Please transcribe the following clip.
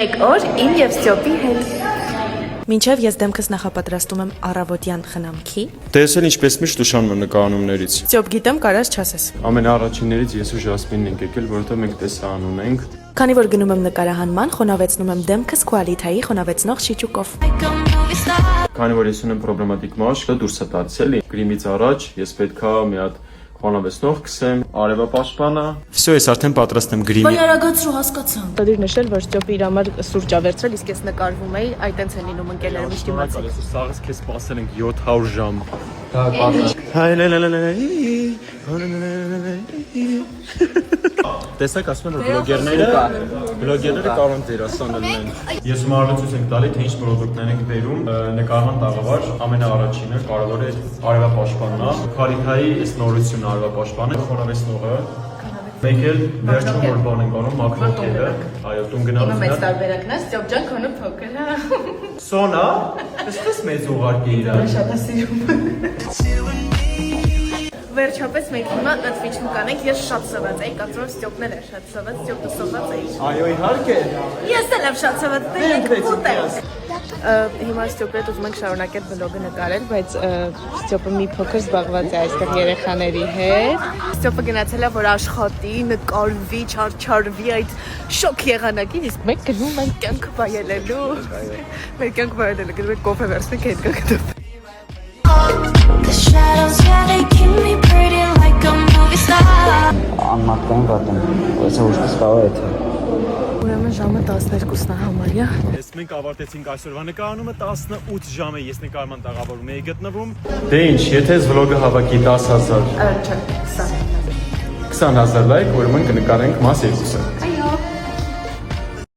Մեկ օր իմ եւ Ստյոպի հետ։ Մինչև ես դեմքս նախապատրաստում եմ առավոտյան խնամքի։ Տեսել ինչպես միշտ ուշանում եմ նկարահանումներից։ Ստյոպ գիտեմ, կարած չասես։ Ամենաառաջիններից ես ու Ժասմինն ենք եկել, որովհետև մենք տեսահան ունենք։ Քանի որ գնում եմ նկարահանման, խոնավեցնում եմ դեմքս Quality-ի խոնավեցնող շիճուկով։ Քանի որ ես ունեմ պրոբլեմատիկ մաշկ, դուրս է տալցել գրիմից առաջ, ես պետքա մի հատ խոնավեցնող քսեմ, արևապաշտպանը։ Всё, ես արդեն պատրաստ եմ գրիմի։ Արագացրու հասկացա։ Դիր նշել, որ Ստյոպի իր համար սուրճ ա վերցրել, իսկ ես նկարվում էի, այ տենց են լինում ընկերները միշտ իմացել։ Սաղս քեզ սպասել ենք 700 ժամ։ Տեսակ ասում են որ բլոգերները կարող են դերասան լինեն։ Ես մարզություն ենք տալի թե ինչ պրոդուկտներ ենք բերում, նկարման տաղավար ամենաառաջինը կարևոր է արևապաշտպանն է, Quality-ի այս նորությունն արևապաշտպանը, խոնավեցնողը, մեկ էլ վերջում որ բան ենք անում մակրոկերը, այո, տուն գնալուց Մեծ տարբերակն է, Ստյոպ ջան, քոնը փոքր է։ Սոնա, այսպես մեծ ուղարկի իրար։ Շատ է սիրում։ Վերջապես մենք հիմա նտվիչում կանենք, ես շատ սոված էի, կածրով Ստյոպներ է շատ սոված, Ստյոպը սոված էի։ Այո, իհարկե։ Ես էլ եմ շատ սոված, դե ենք փոտ ենք։ Հիմա Ստյոպի հետ ուզում ենք շարունակել վլոգը նկարել, բայց Ստյոպը մի փոքր զբաղված է այստեղ երեխաների հետ։ Ստյոպը գնացել է որ աշխատի, նկարվի, չարչարվի այդ շոկ եղանակին, իսկ մենք գնում ենք կյանքը վայելելու։ Մեր կյանքը վայելելու, գնում ենք կոֆե վերցնենք հետ գտնենք։ The shadows, yeah, they keep me pretty like a movie star. Անմատկային վատ եմ, այսա ուշքս կարող է թե։ Ուրեմն ժամը 12-ն է համարյա։ Ես մենք ավարտեցինք այսօրվա նկարահանումը 18 ժամ է ես նկարման տաղավարում էի գտնվում։ Դե ինչ, եթե այս վլոգը հավաքի 10,000 Չէ, 20 20,000 լայք, ուրեմն կնկարենք մաս երկուսը։